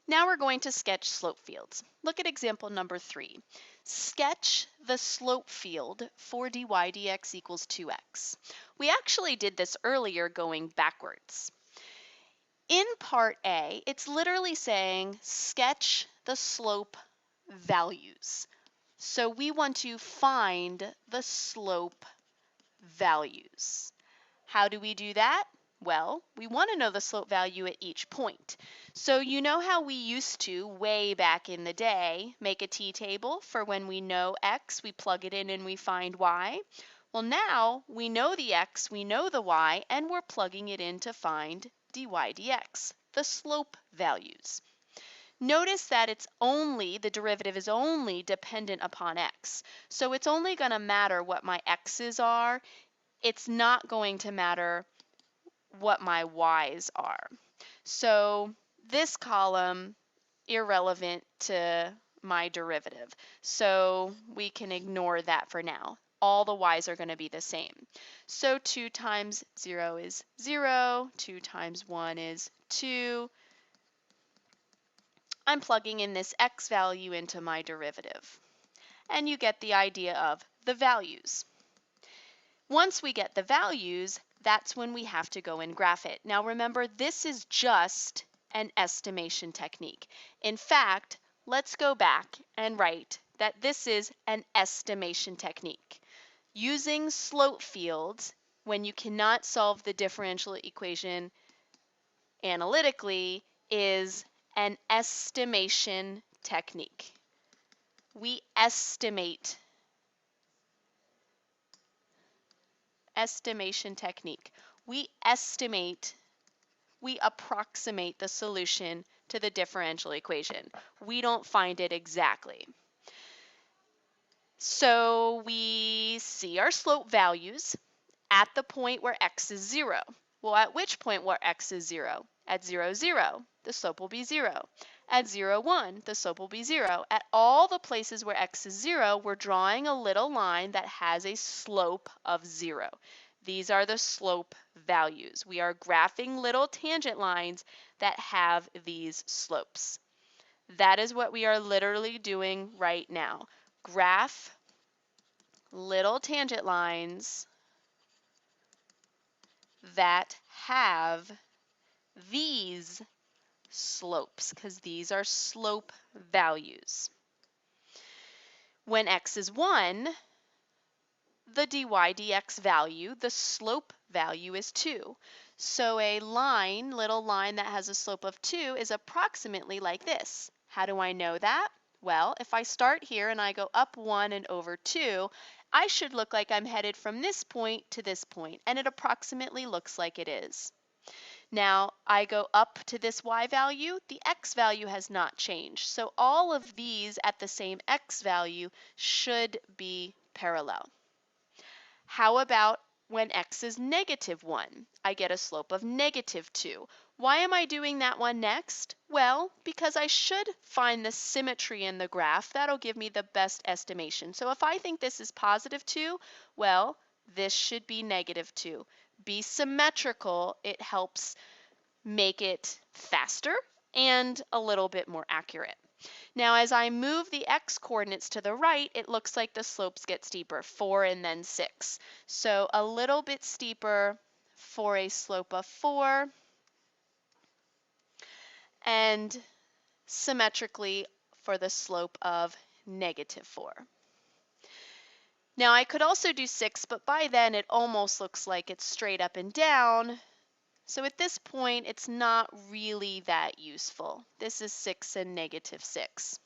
Now we're going to sketch slope fields. Look at example number 3. Sketch the slope field for dy dx equals 2x. We actually did this earlier going backwards. In part A, it's literally saying sketch the slope values. So we want to find the slope values. How do we do that? Well, we want to know the slope value at each point. So you know how we used to, way back in the day, make a t-table for when we know x, we plug it in and we find y? Well, now we know the x, we know the y, and we're plugging it in to find dy dx, the slope values. Notice that the derivative is only dependent upon x. So it's only going to matter what my x's are. It's not going to matter what my y's are. So this column, irrelevant to my derivative. So we can ignore that for now. All the y's are going to be the same. So 2 times 0 is 0. 2 times 1 is 2. I'm plugging in this x value into my derivative. And you get the idea of the values. Once we get the values, that's when we have to go and graph it. Now remember, this is just an estimation technique. In fact, let's go back and write that this is an estimation technique. Using slope fields when you cannot solve the differential equation analytically is an estimation technique. We estimate. Estimation technique. We approximate the solution to the differential equation. We don't find it exactly. So we see our slope values at the point where x is 0. Well, at which point where x is 0? At 0, 0, the slope will be 0. At 0, 1, the slope will be 0. At all the places where x is 0, we're drawing a little line that has a slope of 0. These are the slope values. We are graphing little tangent lines that have these slopes. That is what we are literally doing right now. Graph little tangent lines that have these slopes, because these are slope values. When x is 1, the dy dx value, the slope value, is 2. So a little line that has a slope of 2 is approximately like this. How do I know that? Well, if I start here and I go up 1 and over 2, I should look like I'm headed from this point to this point, and it approximately looks like it is. Now, I go up to this y value, the x value has not changed. So all of these at the same x value should be parallel. How about when x is -1? I get a slope of -2. Why am I doing that one next? Well, because I should find the symmetry in the graph. That'll give me the best estimation. So if I think this is +2, well, this should be -2. Be symmetrical. It helps make it faster and a little bit more accurate. Now, as I move the x coordinates to the right, it looks like the slopes get steeper, 4 and then 6. So a little bit steeper for a slope of 4, and symmetrically for the slope of -4. Now, I could also do 6, but by then it almost looks like it's straight up and down. So at this point, it's not really that useful. This is 6 and -6.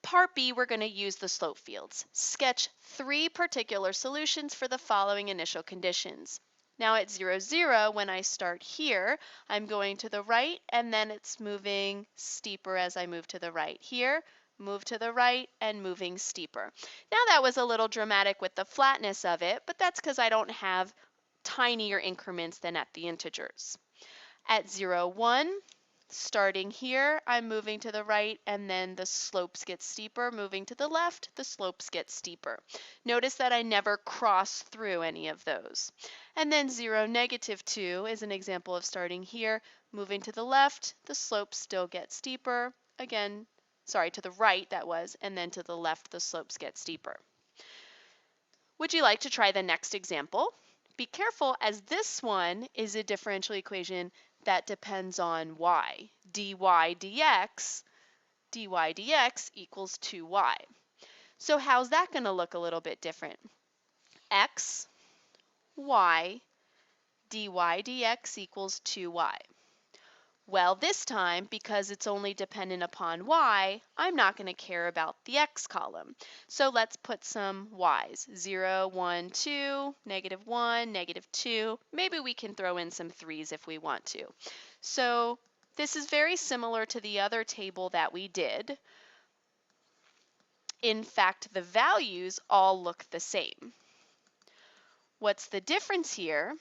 Part B, we're going to use the slope fields. Sketch 3 particular solutions for the following initial conditions. Now at 0, 0, when I start here, I'm going to the right, and then it's moving steeper as I move to the right. Here, move to the right, and moving steeper. Now that was a little dramatic with the flatness of it, but that's because I don't have tinier increments than at the integers. At 0, 1, starting here, I'm moving to the right, and then the slopes get steeper. Moving to the left, the slopes get steeper. Notice that I never cross through any of those. And then 0, -2 is an example of starting here, moving to the left, the slopes still get steeper. Again, sorry, to the right that was, and then to the left, the slopes get steeper. Would you like to try the next example? Be careful, as this one is a differential equation that depends on y. dy dx equals 2y. So how's that going to look a little bit different? X, y, dy dx equals 2y. Well, this time, because it's only dependent upon y, I'm not going to care about the x column. So let's put some y's. 0, 1, 2, -1, -2. Maybe we can throw in some 3's if we want to. So this is very similar to the other table that we did. In fact, the values all look the same. What's the difference here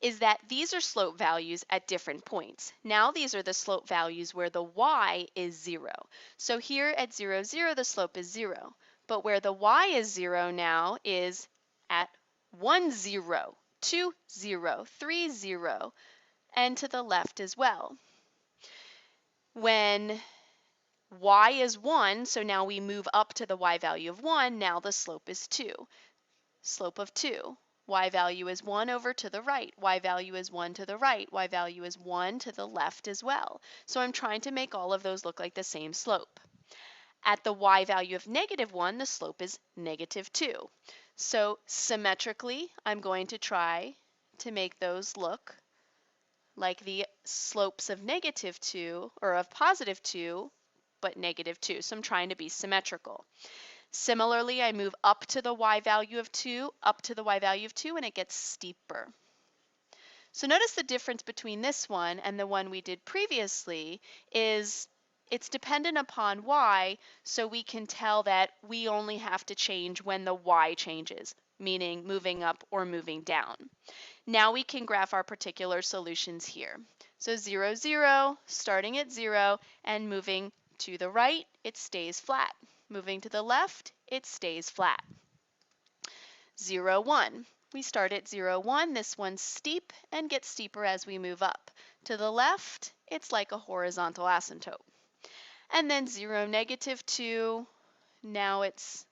is that these are slope values at different points. Now these are the slope values where the y is 0. So here at 0, 0, the slope is 0. But where the y is 0 now is at 1, 0, 2, 0, 3, 0, and to the left as well. When y is 1, so now we move up to the y value of 1, now the slope is 2. Slope of 2. Y value is 1 over to the right. Y value is 1 to the right. Y value is 1 to the left as well. So I'm trying to make all of those look like the same slope. At the y value of -1, the slope is -2. So symmetrically, I'm going to try to make those look like the slopes of -2 or of +2, but -2. So I'm trying to be symmetrical. Similarly, I move up to the y value of 2, up to the y value of 2, and it gets steeper. So notice the difference between this one and the one we did previously is it's dependent upon y, so we can tell that we only have to change when the y changes, meaning moving up or moving down. Now we can graph our particular solutions here. So 0, 0, starting at 0 and moving to the right, it stays flat. Moving to the left, it stays flat. 0, 1. We start at 0, 1. This one's steep and gets steeper as we move up. To the left, it's like a horizontal asymptote. And then 0, -2. Now it's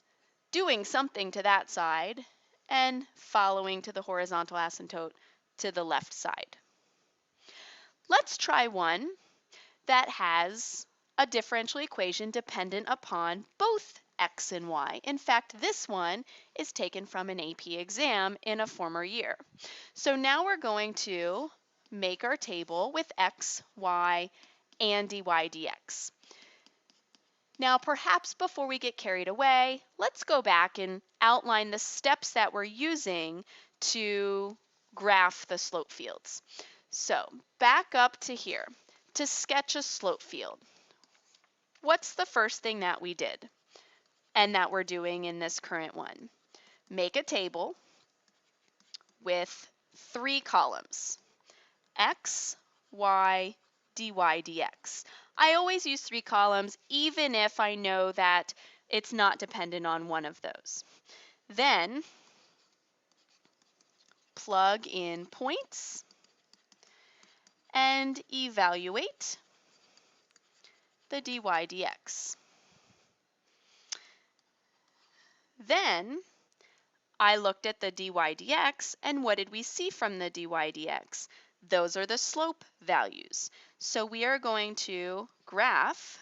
doing something to that side and following to the horizontal asymptote to the left side. Let's try one that has a differential equation dependent upon both x and y. In fact, this one is taken from an AP exam in a former year. So now we're going to make our table with x, y, and dy dx. Now, perhaps before we get carried away, let's go back and outline the steps that we're using to graph the slope fields. So back up to here. To sketch a slope field, what's the first thing that we did and that we're doing in this current one? Make a table with 3 columns, x, y, dy, dx. I always use 3 columns even if I know that it's not dependent on one of those. Then plug in points and evaluate the dy dx. Then I looked at the dy dx, and what did we see from the dy dx? Those are the slope values. So we are going to graph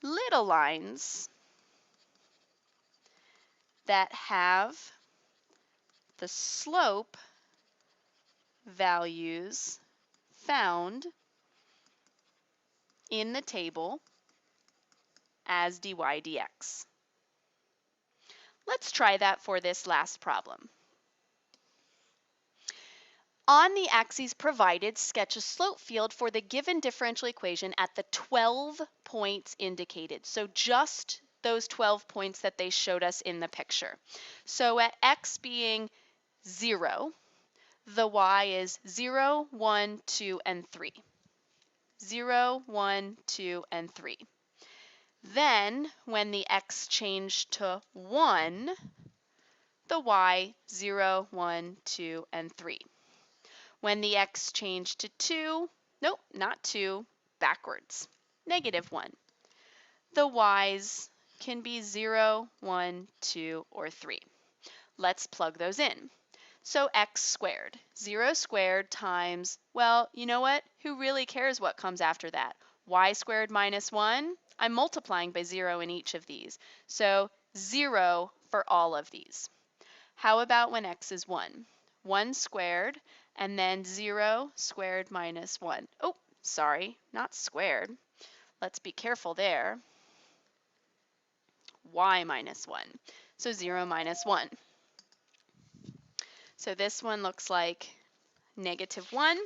little lines that have the slope values found in the table as dy dx. Let's try that for this last problem. On the axes provided, sketch a slope field for the given differential equation at the 12 points indicated. So just those 12 points that they showed us in the picture. So at x being 0, the y is 0, 1, 2, and 3. 0, 1, 2, and 3. Then, when the x changed to 1, the y, 0, 1, 2, and 3. When the x changed to 2, nope, not 2, backwards, -1. The y's can be 0, 1, 2, or 3. Let's plug those in. So x squared, 0 squared times, well, you know what? Who really cares what comes after that? Y squared minus 1, I'm multiplying by 0 in each of these. So 0 for all of these. How about when x is 1? 1 squared, and then 0 squared minus 1. Oh, sorry, not squared. Let's be careful there. Y minus 1. So 0 minus 1. So this one looks like -1.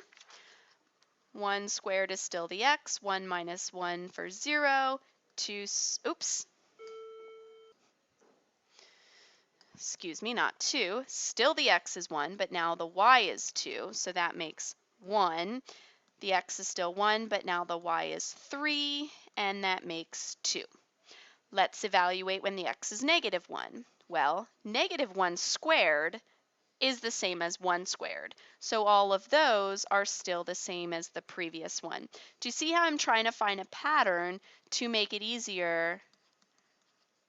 1 squared is still the x. 1 minus 1 for 0. 2, oops. Excuse me, not 2. Still the x is 1, but now the y is 2. So that makes 1. The x is still 1, but now the y is 3, and that makes 2. Let's evaluate when the x is -1. Well, -1 squared is the same as 1 squared. So all of those are still the same as the previous one. Do you see how I'm trying to find a pattern to make it easier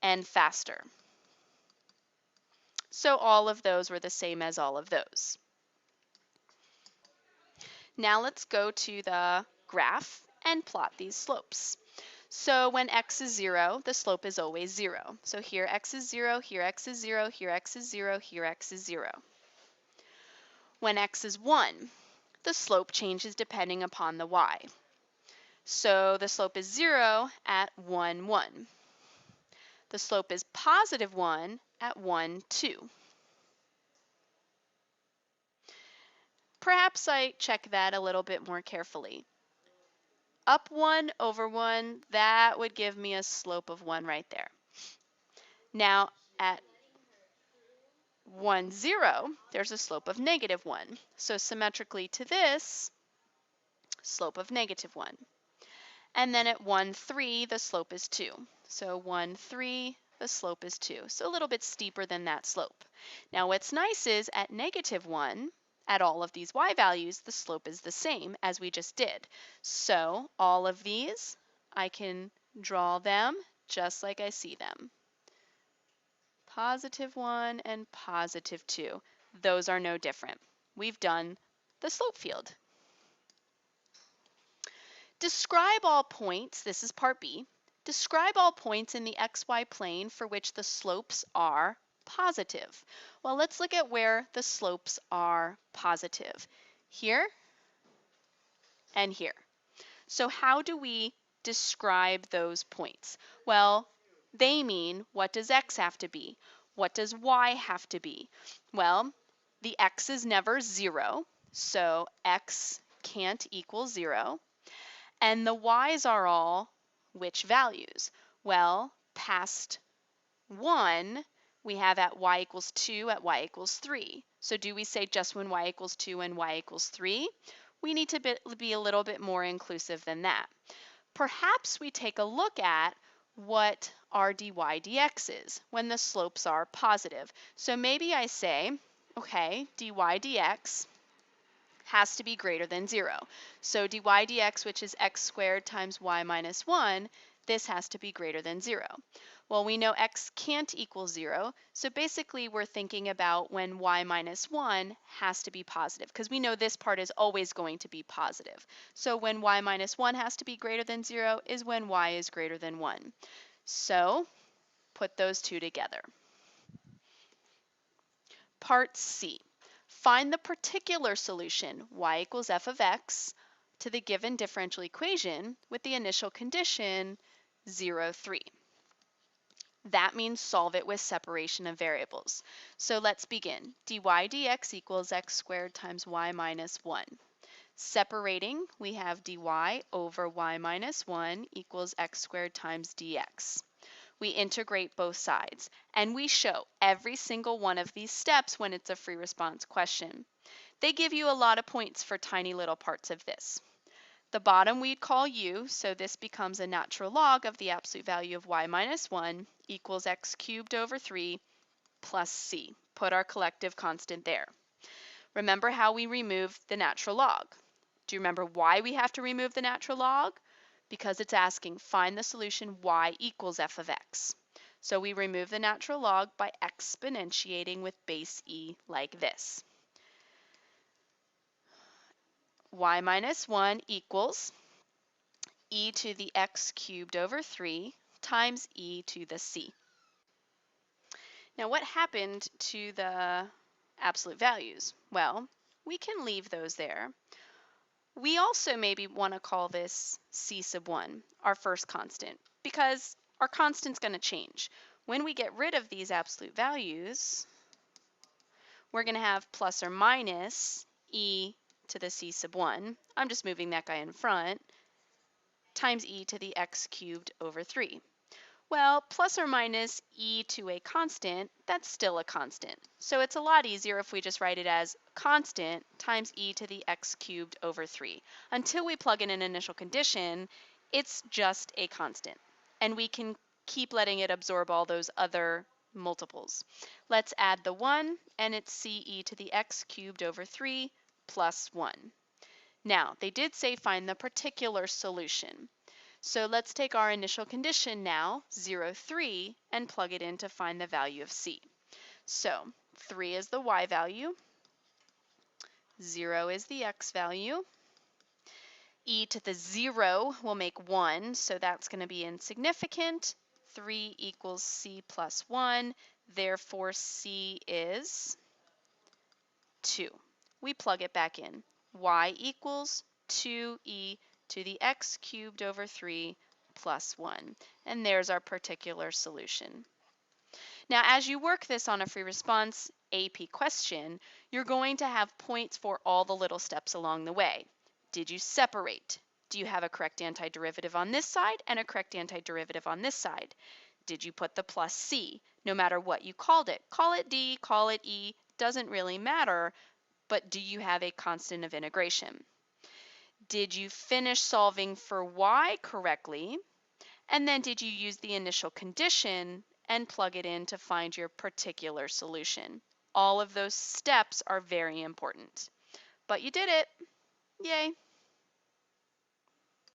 and faster? So all of those were the same as all of those. Now let's go to the graph and plot these slopes. So when x is 0, the slope is always 0. So here x is 0, here x is 0, here x is 0, here x is 0. When x is 1, the slope changes depending upon the y. So the slope is 0 at 1, 1. The slope is +1 at 1, 2. Perhaps I check that a little bit more carefully. Up 1 over 1, that would give me a slope of 1 right there. Now at 1, 0, there's a slope of -1. So symmetrically to this, slope of -1. And then at 1, 3, the slope is 2. So 1, 3, the slope is 2. So a little bit steeper than that slope. Now what's nice is at -1, at all of these y values, the slope is the same as we just did. So all of these, I can draw them just like I see them. +1 and +2. Those are no different. We've done the slope field. Describe all points, this is part B. Describe all points in the xy plane for which the slopes are positive. Well, let's look at where the slopes are positive. Here and here. So how do we describe those points? Well, they mean, what does x have to be? What does y have to be? Well, the x is never 0, so x can't equal 0. And the y's are all which values? Well, past 1, we have at y equals 2, at y equals 3. So do we say just when y equals 2 and y equals 3? We need to be a little bit more inclusive than that. Perhaps we take a look at what our dy dx is when the slopes are positive. So maybe I say, okay, dy dx has to be greater than 0. So dy dx, which is x squared times y minus 1, this has to be greater than 0. Well, we know x can't equal 0, so basically we're thinking about when y minus 1 has to be positive, because we know this part is always going to be positive. So when y minus 1 has to be greater than 0 is when y is greater than 1. So put those two together. Part C. Find the particular solution, y equals f of x, to the given differential equation with the initial condition 0, 3. That means solve it with separation of variables. So let's begin. dy dx equals x squared times y minus 1. Separating, we have dy over y minus 1 equals x squared times dx. We integrate both sides, and we show every single one of these steps when it's a free response question. They give you a lot of points for tiny little parts of this. The bottom we'd call u, so this becomes a natural log of the absolute value of y minus 1 equals x cubed over 3 plus c. Put our collective constant there. Remember how we removed the natural log. Do you remember why we have to remove the natural log? Because it's asking find the solution y equals f of x. So we remove the natural log by exponentiating with base e like this. Y minus 1 equals e to the x cubed over 3 times e to the c. Now what happened to the absolute values? Well, we can leave those there. We also maybe want to call this c sub 1, our first constant, because our constant's going to change. When we get rid of these absolute values, we're going to have plus or minus e to the c sub 1, I'm just moving that guy in front, times e to the x cubed over 3. Well, plus or minus e to a constant, that's still a constant. So it's a lot easier if we just write it as constant times e to the x cubed over 3. Until we plug in an initial condition, it's just a constant. And we can keep letting it absorb all those other multiples. Let's add the 1, and it's c e to the x cubed over 3 plus 1. Now, they did say find the particular solution. So let's take our initial condition now, 0, 3, and plug it in to find the value of c. So 3 is the y value, 0 is the x value, e to the 0 will make 1, so that's going to be insignificant. 3 equals c plus 1, therefore c is 2. We plug it back in. Y equals 2e to the x cubed over 3 plus 1. And there's our particular solution. Now, as you work this on a free response AP question, you're going to have points for all the little steps along the way. Did you separate? Do you have a correct antiderivative on this side and a correct antiderivative on this side? Did you put the plus c, no matter what you called it? Call it d, call it e, doesn't really matter, but do you have a constant of integration? Did you finish solving for y correctly? And then did you use the initial condition and plug it in to find your particular solution? All of those steps are very important. But you did it. Yay!